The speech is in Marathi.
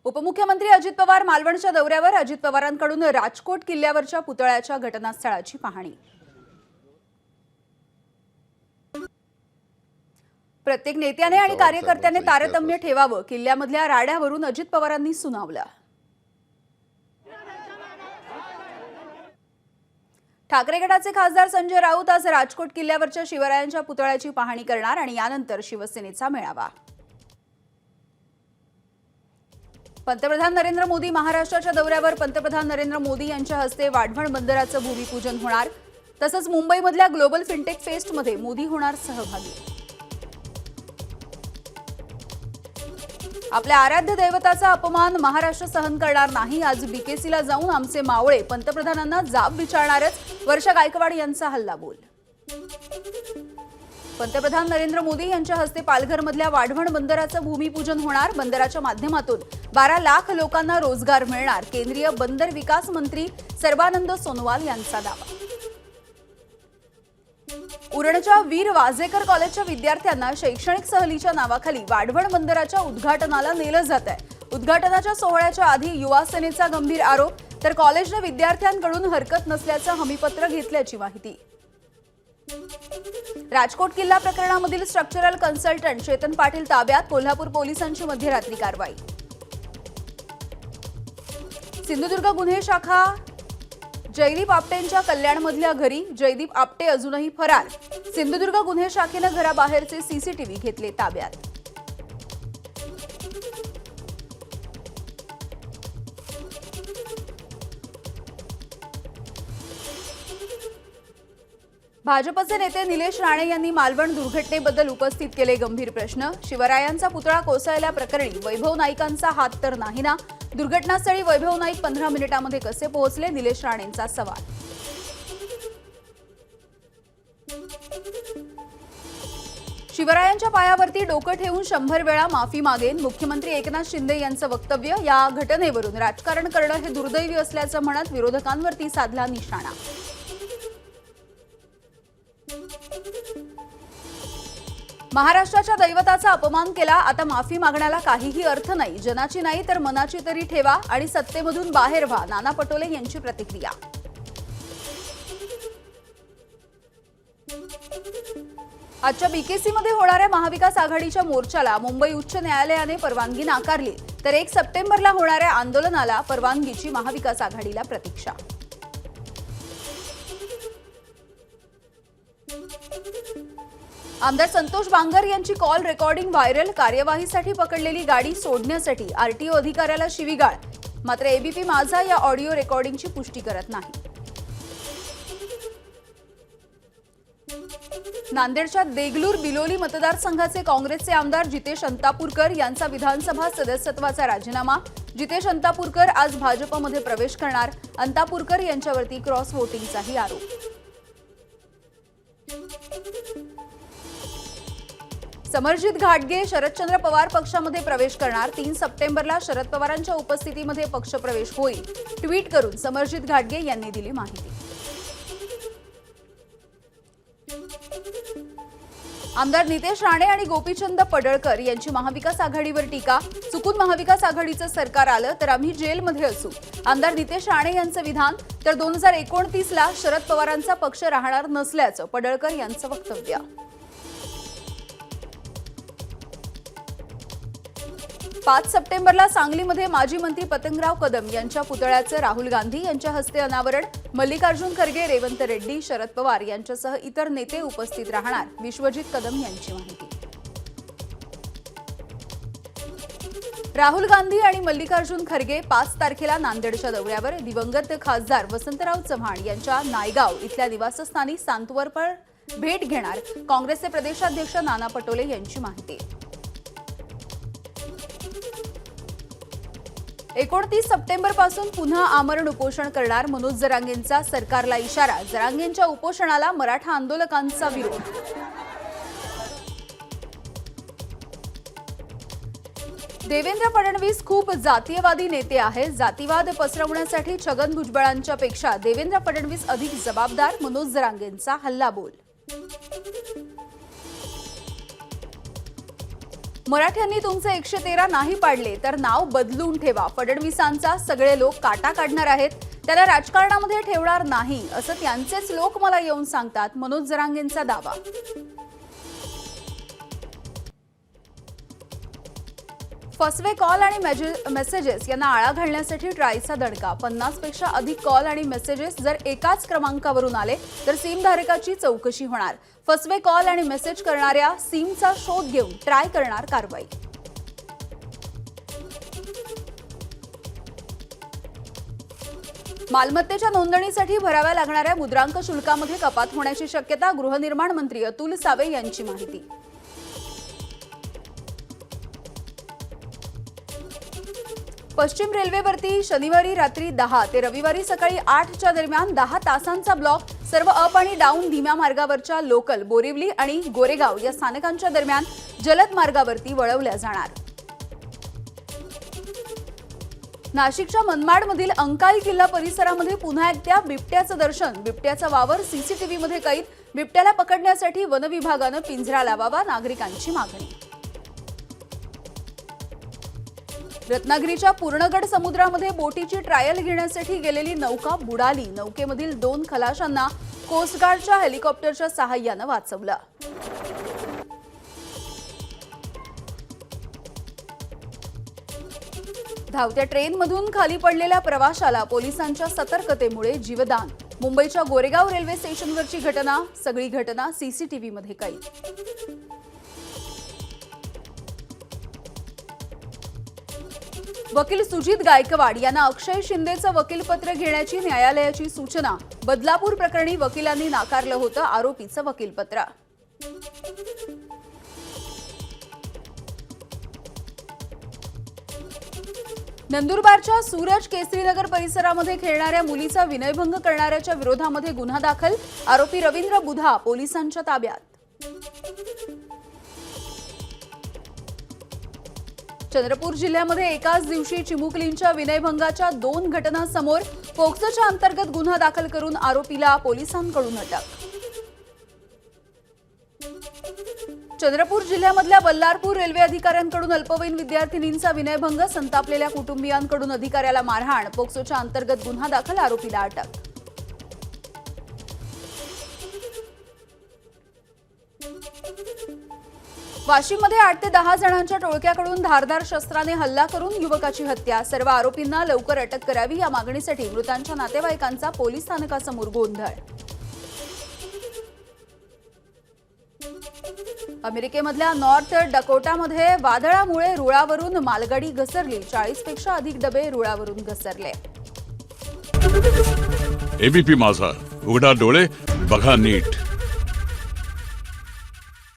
उपमुख्यमंत्री अजित पवार मालवणच्या दौऱ्यावर. अजित पवारांकडून राजकोट किल्ल्यावरच्या पुतळ्याच्या घटनास्थळाची पाहणी. प्रत्येक नेत्याने आणि कार्यकर्त्याने तारतम्य ठेवावं, किल्ल्यामधल्या राड्यावरून अजित पवारांनी सुनावलं. ठाकरे गटाचे खासदार संजय राऊत आज राजकोट किल्ल्यावरच्या शिवरायांच्या पुतळ्याची पाहणी करणार आणि यानंतर शिवसेनेचा मेळावा. पंतप्रधान नरेंद्र मोदी महाराष्ट्राच्या दौऱ्यावर. पंतप्रधान नरेंद्र मोदी यांच्या हस्ते वाढवण बंदराचं भूमिपूजन होणार. तसंच मुंबईमधल्या ग्लोबल फिनटेक फेस्टमध्ये मोदी होणार सहभागी. आपल्या आराध्य दैवताचा अपमान महाराष्ट्र सहन करणार नाही. आज बीकेसीला जाऊन आमचे मावळे पंतप्रधानांना जाब विचारणारच. वर्षा गायकवाड यांचा हल्लाबोल. पंतप्रधान नरेंद्र मोदी यांच्या हस्ते पालघरमधल्या वाढवण बंदराचं भूमिपूजन होणार. बंदराच्या माध्यमातून 12 लाख लोकांना रोजगार मिळणार. केंद्रीय बंदर विकास मंत्री सर्बानंद सोनोवाल यांचा दावा. उरणच्या वीर वाजेकर कॉलेजच्या विद्यार्थ्यांना शैक्षणिक सहलीच्या नावाखाली वाढवण बंदराच्या उद्घाटनाला नेलं जात आहे. उद्घाटनाच्या सोहळ्याच्या आधी युवा सेनेचा गंभीर आरोप, तर कॉलेजने विद्यार्थ्यांकडून हरकत नसल्याचं हमीपत्र घेतल्याची माहिती. राजकोट किल्ला प्रकरणामधील स्ट्रक्चरल कन्सल्टंट चेतन पाटील ताब्यात. कोल्हापूर पोलिसांची मध्यरात्री कारवाई. सिंधुदुर्ग गुन्हे शाखा जयदीप आपटेंच्या कल्याणमधल्या घरी. जयदीप आपटे अजूनही फरार. सिंधुदुर्ग गुन्हे शाखेनं घराबाहेरचे सीसीटीव्ही घेतले ताब्यात. भाजपचे नेते निलेश राणे यांनी मालवण दुर्घटनेबद्दल उपस्थित केले गंभीर प्रश्न. शिवरायांचा पुतळा कोसळल्या प्रकरणी वैभव नाईकांचा हात तर नाही ना? दुर्घटनास्थळी वैभव नाईक 15 मिनिटांमध्ये कसे पोहोचले? निलेश राणेंचा सवाल. शिवरायांच्या पायावरती डोकं ठेवून 100 वेळा माफी मागेन. मुख्यमंत्री एकनाथ शिंदे यांचं वक्तव्य. या घटनेवरून राजकारण करणं हे दुर्दैवी असल्याचं म्हणत विरोधकांवरती साधला निशाणा. महाराष्ट्राच्या दैवताचा अपमान केला, आता माफी मागण्याला काहीही अर्थ नाही. जनाची नाही तर मनाची तरी ठेवा आणि सत्तेमधून बाहेर व्हा. नाना पटोले यांची प्रतिक्रिया. आजच्या बीकेसीमध्ये होणाऱ्या महाविकास आघाडीच्या मोर्चाला मुंबई उच्च न्यायालयाने परवानगी नाकारली, तर 1 सप्टेंबरला होणाऱ्या आंदोलनाला परवानगीची महाविकास आघाडीला प्रतीक्षा. आमदार संतोष बांगर यांची कॉल रेकॉर्डिंग व्हायरल. कार्यवाहीसाठी पकडलेली गाडी सोडण्यासाठी आरटीओ अधिकाऱ्याला शिवीगाळ. मात्र एबीपी माझा या ऑडिओ रेकॉर्डिंगची पुष्टी करत नाही. नांदेडच्या देगलूर बिलोली मतदारसंघाचे काँग्रेसचे आमदार जितेश अंतापूरकर यांचा विधानसभा सदस्यत्वाचा राजीनामा. जितेश अंतापूरकर आज भाजपमध्ये प्रवेश करणार. अंतापूरकर यांच्यावरती क्रॉस व्होटिंगचाही आरोप. समरजित घाटगे शरदचंद्र पवार पक्षामध्ये प्रवेश करणार. 3 सप्टेंबरला शरद पवारांच्या उपस्थितीमध्ये पक्षप्रवेश होईल. ट्विट करून समरजित घाटगे यांनी दिली माहिती. आमदार नितेश राणे आणि गोपीचंद पडळकर यांची महाविकास आघाडीवर टीका. चुकून महाविकास आघाडीचं सरकार आलं तर आम्ही जेलमध्ये असू. आमदार नितेश राणे यांचं विधान. तर 2029ला शरद पवारांचा पक्ष राहणार नसल्याचं पडळकर यांचं वक्तव्य. 5 सप्टेंबरला सांगलीमध्ये माजी मंत्री पतंगराव कदम यांच्या पुतळ्याचं राहुल गांधी यांच्या हस्ते अनावरण. मल्लिकार्जुन खरगे, रेवंत रेड्डी, शरद पवार यांच्यासह इतर नेते उपस्थित राहणार. विश्वजित कदम यांची माहिती. राहुल गांधी आणि मल्लिकार्जुन खरगे 5 तारखेला नांदेडच्या दौऱ्यावर. दिवंगत खासदार वसंतराव चव्हाण यांच्या नायगाव इथल्या निवासस्थानी सांतवरपर भेट घेणार. काँग्रेसचे प्रदेशाध्यक्ष नाना पटोले यांची माहिती. 29 सप्टेंबरपासून पुन्हा आमरण उपोषण करणार मनोज जरांगेंचा सरकारला इशारा. जरांगेंच्या उपोषणाला मराठा आंदोलकांचा विरोध. देवेंद्र फडणवीस खूप जातीयवादी नेते आहेत. जातीवाद पसरवण्यासाठी छगन भुजबळांच्या पेक्षा देवेंद्र फडणवीस अधिक जबाबदार. मनोज जरांगेंचा हल्लाबोल. मराठ्यांनी तुमचे 113 नाही पाडले तर नाव बदलून ठेवा. फडणवीसांचा सगळे लोक काटा काढणार आहेत, त्याला राजकारणामध्ये ठेवणार नाही असं त्यांचेच लोक मला येऊन सांगतात. मनोज जरांगेंचा दावा. फसवे कॉल आणि मेसेजेस यांना आळा घालण्यासाठी ट्रायचा दणका. 50 पेक्षा अधिक कॉल आणि मेसेजेस जर एकाच क्रमांकावरून आले तर सिम धारकाची चौकशी होणार. फसवे कॉल आणि मेसेज करणाऱ्या सिमचा शोध घेऊन ट्राय करणार कारवाई. मालमत्तेच्या नोंदणीसाठी भराव्या लागणाऱ्या मुद्रांक शुल्कामध्ये कपात होण्याची शक्यता. गृहनिर्माण मंत्री अतुल सावे यांची माहिती. पश्चिम रेल्वेवरती शनिवारी रात्री 10 ते रविवारी सकाळी 8च्या दरम्यान 10 तासांचा ब्लॉक. सर्व अप आणि डाऊन धीम्या मार्गावरच्या लोकल बोरिवली आणि गोरेगाव या स्थानकांच्या दरम्यान जलद मार्गावरती वळवल्या जाणार. नाशिकच्या मनमाडमधील अंकाई किल्ला परिसरामध्ये पुन्हा एकदा बिबट्याचं दर्शन. बिबट्याचा वावर सीसीटीव्हीमध्ये कैद. बिबट्याला पकडण्यासाठी वन विभागानं पिंजरा लावावा, नागरिकांची मागणी. रत्नागिरीच्या पूर्णगड समुद्रामध्ये बोटीची ट्रायल घेण्यासाठी गेलेली नौका बुडाली. नौकेमधील 2 खलाशांना कोस्टगार्डच्या हेलिकॉप्टरच्या सहाय्यानं वाचवलं. धावत्या ट्रेनमधून खाली पडलेल्या प्रवाशाला पोलिसांच्या सतर्कतेमुळे जीवदान. मुंबईच्या गोरेगाव रेल्वे स्टेशनवरची घटना. सगळी घटना सीसीटीव्हीमध्ये कैद. वकील सुजित गायकवाड यांना अक्षय शिंदेचं वकीलपत्र घेण्याची न्यायालयाची सूचना. बदलापूर प्रकरणी वकिलांनी नाकारलं होतं आरोपीचं वकीलपत्र. नंदुरबारच्या सूरज केसरीनगर परिसरामध्ये खेळणाऱ्या मुलीचा विनयभंग करणाऱ्याच्या विरोधामध्ये गुन्हा दाखल. आरोपी रवींद्र बुधा पोलिसांच्या ताब्यात. चंद्रपूर जिल्ह्यामध्ये एकाच दिवशी चिमुकलींच्या विनयभंगाच्या 2 घटना समोर. पोक्सोच्या अंतर्गत गुन्हा दाखल करून आरोपीला पोलिसांकडून अटक. चंद्रपूर जिल्ह्यामधल्या बल्लारपूर रेल्वे अधिकाऱ्यांकडून अल्पवयीन विद्यार्थिनींचा विनयभंग. संतापलेल्या कुटुंबियांकडून अधिकाऱ्याला मारहाण. पोक्सोच्या अंतर्गत गुन्हा दाखल, आरोपीला अटक. वाशिममध्ये 8 ते 10 जणांच्या टोळक्याकडून धारदार शस्त्राने हल्ला करून युवकाची हत्या. सर्व आरोपींना लवकर अटक करावी या मागणीसाठी मृतांच्या नातेवाईकांचा पोलीस स्थानकासमोर गोंधळ. अमेरिकेमधल्या नॉर्थ डकोटामध्ये वादळामुळे रुळावरून मालगाडी घसरली. 40 पेक्षा अधिक डबे रुळावरून घसरले. एबीपी माझा, उघडा डोळे बघा नीट.